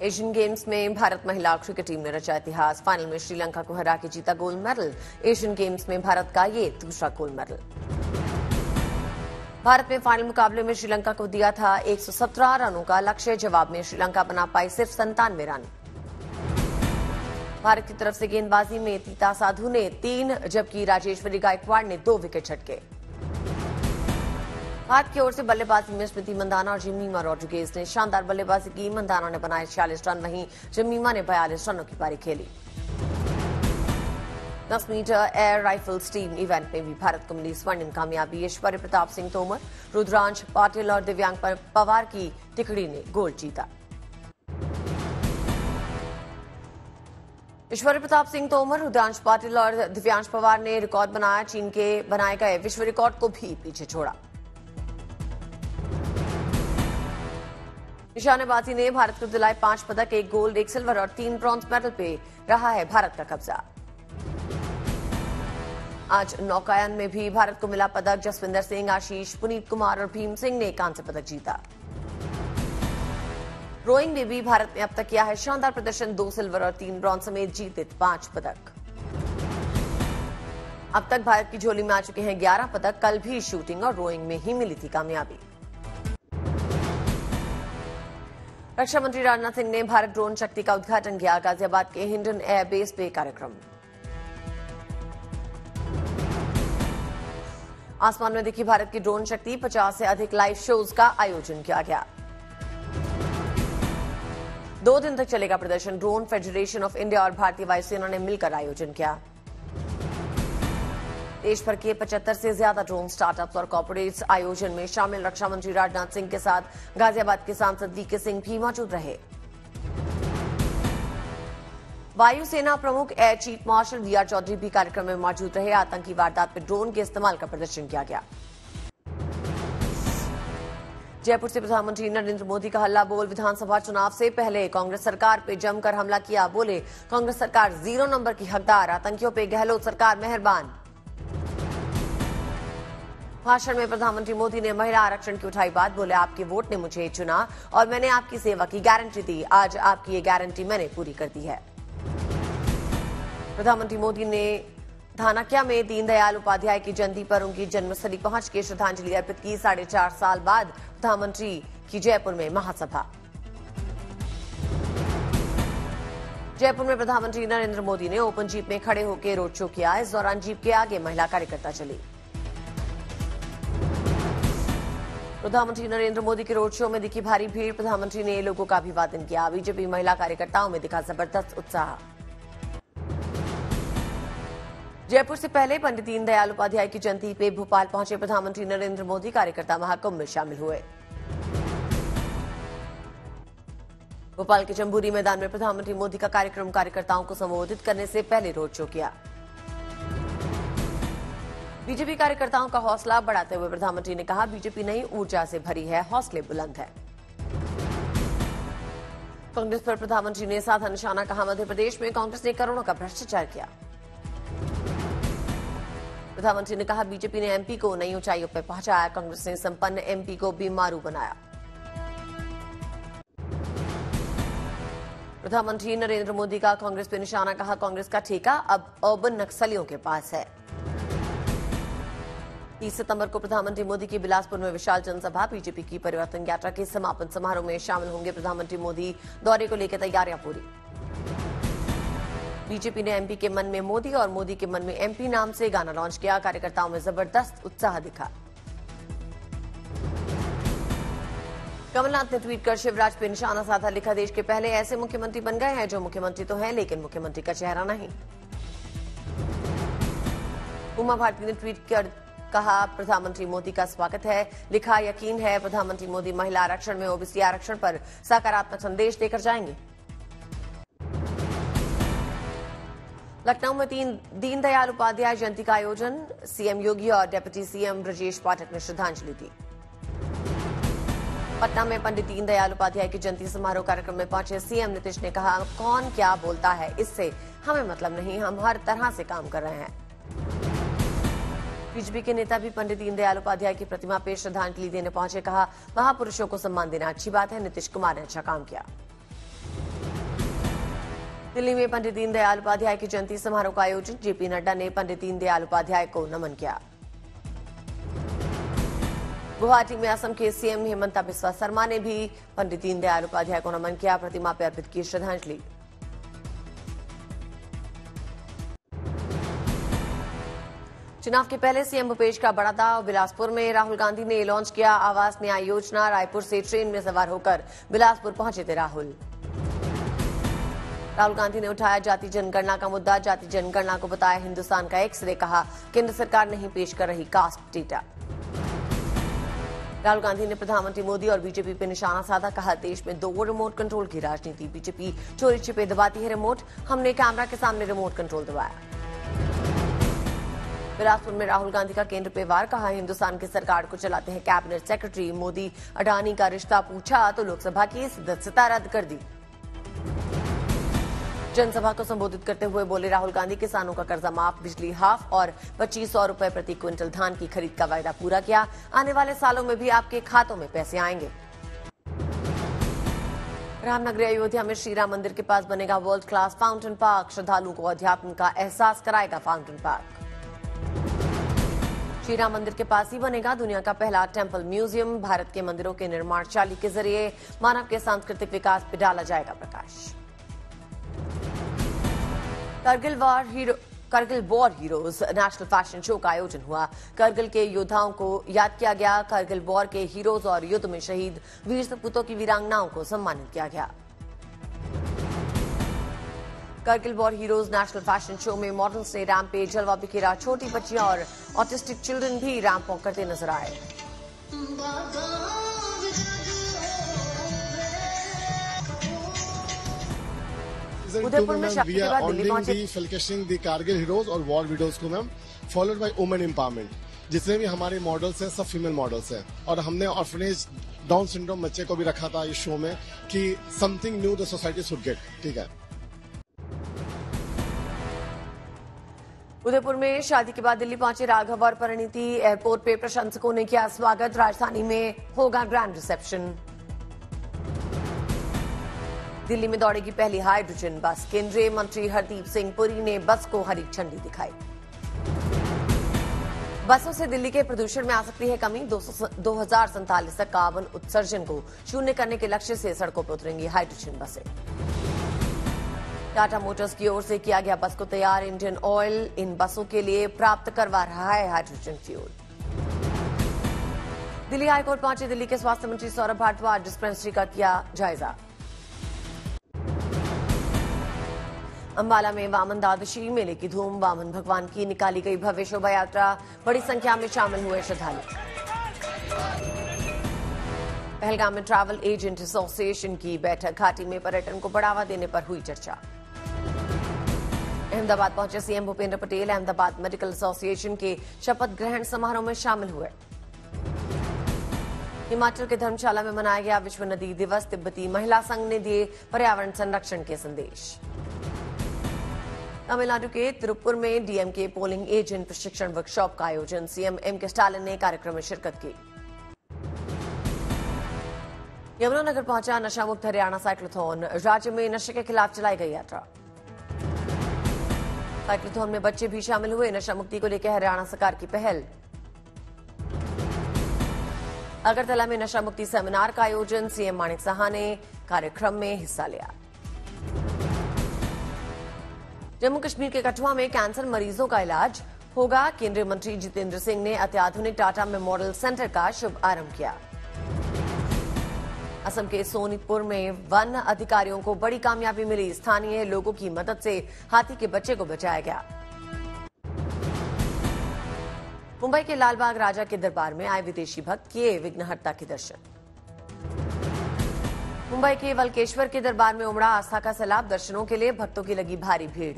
Asian games में भारत महिला cricket team ने रचा इतिहास। फाइनल में श्रीलंका को हरा के जीता गोल्ड मेडल। एशियन गेम्स में भारत का ये दूसरा गोल्ड मेडल। भारत ने फाइनल मुकाबले में श्रीलंका को दिया था 117 रनों का लक्ष्य। जवाब में श्रीलंका बना पाई सिर्फ 97 रन। भारत की तरफ से गेंदबाजी में तीता साधु ने 3 जबकि राजेश्वरी गायकवाड़ ने 2 विकेट झटके। भारत की ओर से बल्लेबाजी में स्मृति मंदाना और जमीमा रोड्रिगेज ने शानदार बल्लेबाजी की। मंदाना ने बनाए 46 रन, वहीं जमीमा ने 42 रनों की पारी खेली। 10 metre air rifles team event में भी भारत को मिली स्वर्णिम कामयाबी। ऐश्वर्य प्रताप सिंह तोमर, रुद्रांश पाटिल और दिव्यांग पवार की तिकड़ी ने गोल्ड जीता। ऐश्वर्य प्रताप सिंह तोमर, रुद्रांश पाटिल और दिव्यांश पवार ने रिकॉर्ड बनाया। चीन के बनाए गए विश्व रिकॉर्ड को भी पीछे छोड़ा। निशानेबाजी ने भारत को दिलाए 5 पदक, 1 गोल्ड, 1 सिल्वर और 3 ब्रॉन्ज मेडल पे रहा है भारत का कब्जा। आज नौकायन में भी भारत को मिला पदक। जसविंदर सिंह, आशीष, पुनीत कुमार और भीम सिंह ने कांस्य पदक जीता। रोइंग में भी भारत ने अब तक किया है शानदार प्रदर्शन। 2 सिल्वर और 3 ब्रॉन्ज समेत जीते 5 पदक। अब तक भारत की झोली में आ चुके हैं 11 पदक। कल भी शूटिंग और रोइंग में ही मिली थी कामयाबी। रक्षा मंत्री राजनाथ सिंह ने भारत ड्रोन शक्ति का उद्घाटन किया। गाजियाबाद के हिंडन एयरबेस पे कार्यक्रम। आसमान में दिखी भारत की ड्रोन शक्ति। 50 से अधिक लाइव शोज का आयोजन किया गया। 2 दिन तक चलेगा प्रदर्शन। ड्रोन फेडरेशन ऑफ इंडिया और भारतीय वायुसेना ने मिलकर आयोजन किया। देश भर के 75 से ज्यादा ड्रोन स्टार्टअप्स और कॉर्पोरेट्स आयोजन में शामिल। रक्षा मंत्री राजनाथ सिंह के साथ गाजियाबाद के सांसद वीके सिंह भी मौजूद रहे। वायुसेना प्रमुख air chief marshal V R Chaudhary भी कार्यक्रम में मौजूद रहे। आतंकी वारदात में ड्रोन के इस्तेमाल का प्रदर्शन किया गया। जयपुर से प्रधानमंत्री नरेंद्र मोदी का हल्ला बोल। विधानसभा चुनाव से पहले कांग्रेस सरकार पे जमकर हमला किया। बोले, कांग्रेस सरकार 0 नंबर की हकदार। आतंकियों पे गहलोत सरकार मेहरबान। भाषण में प्रधानमंत्री मोदी ने महिला आरक्षण की उठाई बात। बोले, आपके वोट ने मुझे चुना और मैंने आपकी सेवा की गारंटी दी। आज आपकी ये गारंटी मैंने पूरी कर दी है। प्रधानमंत्री मोदी ने धानाक्या में दीनदयाल उपाध्याय की जयंती पर उनकी जन्मस्थली पहुंच के श्रद्धांजलि अर्पित की। 4.5 साल बाद प्रधानमंत्री की जयपुर में महासभा। जयपुर में प्रधानमंत्री नरेंद्र मोदी ने ओपन जीप में खड़े होकर रोड शो किया। इस दौरान जीप के आगे महिला कार्यकर्ता चली। प्रधानमंत्री नरेंद्र मोदी के रोड शो में दिखी भारी भीड़। प्रधानमंत्री ने लोगों का अभिवादन किया। बीजेपी महिला कार्यकर्ताओं में दिखा जबरदस्त उत्साह। जयपुर से पहले पंडित दीनदयाल उपाध्याय की जयंती पे भोपाल पहुंचे प्रधानमंत्री नरेंद्र मोदी। कार्यकर्ता महाकुंभ में शामिल हुए। भोपाल के जम्बूरी मैदान में प्रधानमंत्री मोदी का कार्यक्रम। कार्यकर्ताओं को संबोधित करने से पहले रोड शो किया। बीजेपी कार्यकर्ताओं का हौसला बढ़ाते हुए प्रधानमंत्री ने कहा, बीजेपी नई ऊर्जा से भरी है, हौसले बुलंद है। कांग्रेस पर प्रधानमंत्री ने साधा निशाना। कहा, मध्य प्रदेश में कांग्रेस ने करोड़ों का भ्रष्टाचार किया। प्रधानमंत्री ने कहा, बीजेपी ने एमपी को नई ऊंचाइयों पर पहुंचाया। कांग्रेस ने संपन्न एमपी को बीमारू बनाया। प्रधानमंत्री नरेंद्र मोदी का कांग्रेस पर निशाना। कहा, कांग्रेस का ठेका अब अर्बन नक्सलियों के पास है। 30 सितंबर को प्रधानमंत्री मोदी की बिलासपुर में विशाल जनसभा। बीजेपी की परिवर्तन यात्रा के समापन समारोह में शामिल होंगे प्रधानमंत्री मोदी। दौरे को लेकर तैयारियां पूरी। बीजेपी ने एमपी के मन में मोदी और मोदी के मन में एमपी नाम से गाना लॉन्च किया। कार्यकर्ताओं में जबरदस्त उत्साह दिखा। कमलनाथ ने ट्वीट कर शिवराज पे निशाना साधा। लिखा, देश के पहले ऐसे मुख्यमंत्री बन गए हैं जो मुख्यमंत्री तो हैं लेकिन मुख्यमंत्री का चेहरा नहीं। उमा भारती ने ट्वीट कर कहा, प्रधानमंत्री मोदी का स्वागत है। लिखा, यकीन है प्रधानमंत्री मोदी महिला आरक्षण में ओबीसी आरक्षण पर सकारात्मक संदेश देकर जाएंगे। लखनऊ में दीनदयाल उपाध्याय जयंती का आयोजन। सीएम योगी और डिप्टी सीएम ब्रजेश पाठक ने श्रद्धांजलि दी। पटना में पंडित दीनदयाल उपाध्याय की जयंती समारोह कार्यक्रम में पहुंचे सीएम नीतीश ने कहा, कौन क्या बोलता है इससे हमें मतलब नहीं, हम हर तरह से काम कर रहे हैं। बीजेपी के नेता भी पंडित दीनदयाल उपाध्याय की प्रतिमा पे श्रद्धांजलि देने पहुंचे। कहा, महापुरुषों को सम्मान देना अच्छी बात है। नीतीश कुमार ने अच्छा काम किया। दिल्ली में पंडित दीनदयाल उपाध्याय की जयंती समारोह का आयोजन। जेपी नड्डा ने पंडित दीनदयाल उपाध्याय को नमन किया। गुवाहाटी में असम के सीएम हेमंता बिस्वा शर्मा ने भी पंडित दीनदयाल उपाध्याय को नमन किया, प्रतिमा पर अर्पित की श्रद्धांजलि। चुनाव के पहले सीएम भूपेश का बड़ा दाव। बिलासपुर में राहुल गांधी ने लॉन्च किया आवास न्याय योजना। रायपुर से ट्रेन में सवार होकर बिलासपुर पहुंचे थे राहुल गांधी ने उठाया जाति जनगणना का मुद्दा। जाति जनगणना को बताया हिंदुस्तान का एक्सरे, कहा केंद्र सरकार नहीं पेश कर रही कास्ट डेटा। राहुल गांधी ने प्रधानमंत्री मोदी और बीजेपी पर निशाना साधा, कहा देश में 2 रिमोट कंट्रोल की राजनीति। बीजेपी चोरी छिपे दबाती है रिमोट, हमने कैमरा के सामने रिमोट कंट्रोल दबाया। बिलासपुर में राहुल गांधी का केंद्र पे वार, कहा हिंदुस्तान की सरकार को चलाते हैं कैबिनेट सेक्रेटरी। मोदी अडानी का रिश्ता पूछा तो लोकसभा की सदस्यता रद्द कर दी। जनसभा को संबोधित करते हुए बोले राहुल गांधी, किसानों का कर्जा माफ, बिजली हाफ और 2500 रुपए प्रति क्विंटल धान की खरीद का वायदा पूरा किया। आने वाले सालों में भी आपके खातों में पैसे आएंगे। रामनगरी अयोध्या में श्री राम मंदिर के पास बनेगा वर्ल्ड क्लास फाउंटेन पार्क। श्रद्धालुओं को अध्यात्म का एहसास कराएगा फाउंटेन पार्क। श्री राम मंदिर के पास ही बनेगा दुनिया का पहला टेंपल म्यूजियम। भारत के मंदिरों के निर्माण शैली के जरिए मानव के सांस्कृतिक विकास पर डाला जाएगा प्रकाश। Kargil war heroes national fashion show का आयोजन हुआ। करगिल के योद्धाओं को याद किया गया। करगिल वॉर के हीरोज और युद्ध में शहीद वीर सपूतों की वीरांगनाओं को सम्मानित किया गया। Kargil war heroes national fashion show में मॉडल्स ने रैंप पे जलवा बिखेरा। छोटी बच्चियां और ऑटिस्टिक चिल्ड्रन भी रैंप वॉक करते नजर आए। उदयपुर में शादी के बाद दिल्ली पहुंचे फेलिसिटिंग द कारगिल हीरोज और वॉर वीडियोज को ma'am followed by women empowerment. जितने भी हमारे मॉडल्स हैं सब फीमेल मॉडल्स हैं और हमने ऑर्फनेज डाउन सिंड्रोम बच्चे को भी रखा था इस शो में कि something new the society should get. ठीक है। उदयपुर में शादी के बाद दिल्ली पहुंचे राघव और परिणीति। एयरपोर्ट पे प्रशंसकों ने किया स्वागत। राजधानी में होगा ग्रैंड रिसेप्शन। दिल्ली में दौड़ेगी पहली हाइड्रोजन बस। केंद्रीय मंत्री हरदीप सिंह पुरी ने बस को हरी झंडी दिखाई। बसों से दिल्ली के प्रदूषण में आ सकती है कमी। 2047 तक कार्बन उत्सर्जन को शून्य करने के लक्ष्य से सड़कों पर उतरेंगी हाइड्रोजन बसें। टाटा मोटर्स की ओर से किया गया बस को तैयार। इंडियन ऑयल इन बसों के लिए प्राप्त करवा रहा है हाइड्रोजन फ्यूल। दिल्ली हाईकोर्ट पहुंचे दिल्ली के स्वास्थ्य मंत्री सौरभ भारद्वाज। डिस्पेंसरी का किया जायजा। अंबाला में वामन द्वादशी मेले की धूम। वामन भगवान की निकाली गई भव्य शोभा यात्रा। बड़ी संख्या में शामिल हुए श्रद्धालु। पहलगाम में ट्रैवल एजेंट एसोसिएशन की बैठक। घाटी में पर्यटन को बढ़ावा देने पर हुई चर्चा। अहमदाबाद पहुंचे CM Bhupendra Patel. Ahmedabad medical association के शपथ ग्रहण समारोह में शामिल हुए। हिमाचल के धर्मशाला में मनाया गया विश्व नदी दिवस। तिब्बती महिला संघ ने दिए पर्यावरण संरक्षण के संदेश। तमिलनाडु के तिरुपुर में डीएमके पोलिंग एजेंट प्रशिक्षण वर्कशॉप का आयोजन। सीएम एमके स्टालिन ने कार्यक्रम में शिरकत की। यमुनानगर पहुंचा नशा मुक्त हरियाणा साइक्लोथॉन। राज्य में नशे के खिलाफ चलाई गई यात्रा। साइक्लोथॉन में बच्चे भी शामिल हुए। नशा मुक्ति को लेकर हरियाणा सरकार की पहल। अगरतला में नशा मुक्ति सेमिनार का आयोजन। सीएम माणिक साहा ने कार्यक्रम में हिस्सा लिया। जम्मू कश्मीर के कठुआ में कैंसर मरीजों का इलाज होगा। केंद्रीय मंत्री जितेंद्र सिंह ने अत्याधुनिक टाटा मेमोरियल सेंटर का शुभारंभ किया। असम के सोनीतपुर में वन अधिकारियों को बड़ी कामयाबी मिली। स्थानीय लोगों की मदद से हाथी के बच्चे को बचाया गया। मुंबई के लालबाग राजा के दरबार में आए विदेशी भक्त किए विघ्नहर्ता के दर्शन। मुंबई के वल्केश्वर के दरबार में उमड़ा आस्था का सैलाब। दर्शनों के लिए भक्तों की लगी भारी भीड़।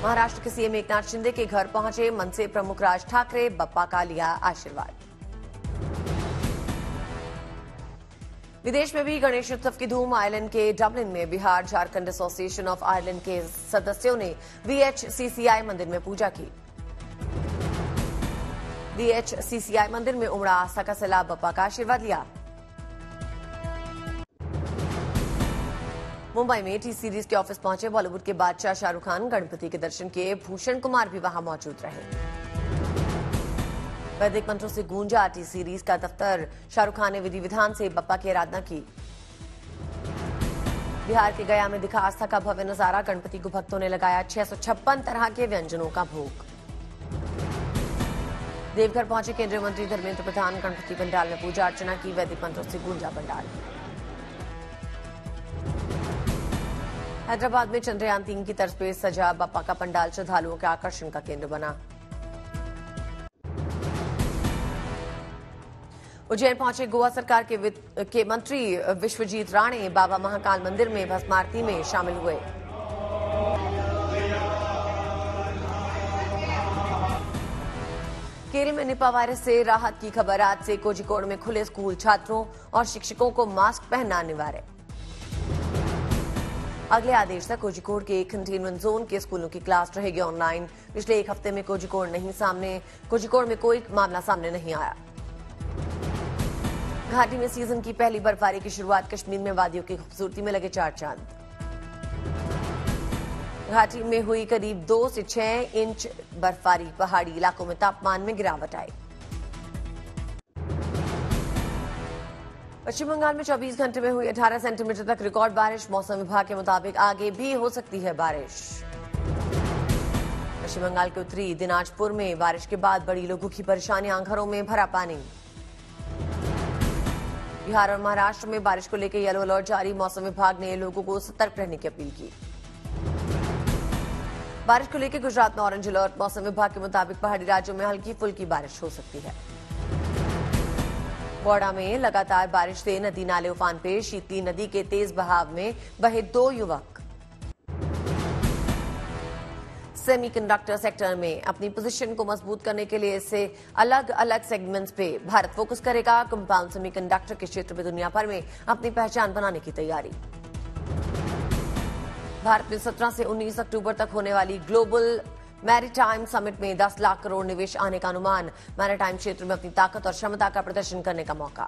महाराष्ट्र के सीएम एकनाथ शिंदे के घर पहुंचे मनसे प्रमुख राज ठाकरे। बप्पा का लिया आशीर्वाद। विदेश में भी गणेश उत्सव की धूम। आयरलैंड के डबलिन में Bihar Jharkhand association of Ireland के सदस्यों ने VHCCI मंदिर में पूजा की। VHCCI मंदिर में उमड़ा आस्था का सैलाब। बप्पा का आशीर्वाद लिया। मुंबई में टी सीरीज के ऑफिस पहुंचे बॉलीवुड के बादशाह शाहरुख खान गणपति के दर्शन किए। भूषण कुमार भी वहां मौजूद रहे। वैदिक मंत्रों से गूंजा टी सीरीज का दफ्तर। शाहरुख खान ने विधि विधान से बप्पा की आराधना की। बिहार के गया में दिखा आस्था का भव्य नजारा। गणपति को भक्तों ने लगाया 656 तरह के व्यंजनों का भोग। देवघर पहुंचे केंद्रीय मंत्री धर्मेंद्र प्रधान। गणपति पंडाल में पूजा अर्चना की। वैदिक मंत्रों से गूंजा पंडाल। हैदराबाद में चंद्रयान 3 की तर्ज पे सजा बप्पा का पंडाल श्रद्धालुओं के आकर्षण का केंद्र बना। उज्जैन पहुंचे गोवा सरकार के मंत्री विश्वजीत राणे। बाबा महाकाल मंदिर में भस्म आरती में शामिल हुए। केरल में निपा वायरस से राहत की खबर। आज से कोझिकोड में खुले स्कूल। छात्रों और शिक्षकों को मास्क पहनना अनिवार्य। अगले आदेश तक कोझिकोड के कंटेनमेंट जोन के स्कूलों की क्लास रहेगी ऑनलाइन। पिछले एक हफ्ते में कोझिकोड में कोई मामला सामने नहीं आया। घाटी में सीजन की पहली बर्फबारी की शुरुआत। कश्मीर में वादियों की खूबसूरती में लगे 4 चांद। घाटी में हुई करीब 2 से 6 इंच बर्फबारी। पहाड़ी इलाकों में तापमान में गिरावट आई। पश्चिम बंगाल में 24 घंटे में हुई 18 सेंटीमीटर तक रिकॉर्ड बारिश। मौसम विभाग के मुताबिक आगे भी हो सकती है बारिश। पश्चिम बंगाल के उत्तरी दिनाजपुर में बारिश के बाद बड़ी लोगों की परेशानियां। घरों में भरा पानी। बिहार और महाराष्ट्र में बारिश को लेकर येलो अलर्ट जारी। मौसम विभाग ने लोगों को सतर्क रहने की अपील की। बारिश को लेकर गुजरात में ऑरेंज अलर्ट। मौसम विभाग के मुताबिक पहाड़ी राज्यों में हल्की फुल्की बारिश हो सकती है। बौड़ा में लगातार बारिश से नदी नाले उफान पे। शीतली नदी के तेज बहाव में बहे 2 युवक। सेमीकंडक्टर सेक्टर में अपनी पोजीशन को मजबूत करने के लिए इससे अलग अलग सेगमेंट्स पे भारत फोकस करेगा। कंपाउंड सेमीकंडक्टर के क्षेत्र में दुनिया भर में अपनी पहचान बनाने की तैयारी। भारत में 17 से 19 अक्टूबर तक होने वाली ग्लोबल मैरीटाइम समिट में 10 लाख करोड़ निवेश आने का अनुमान। मैरीटाइम क्षेत्र में अपनी ताकत और क्षमता का प्रदर्शन करने का मौका।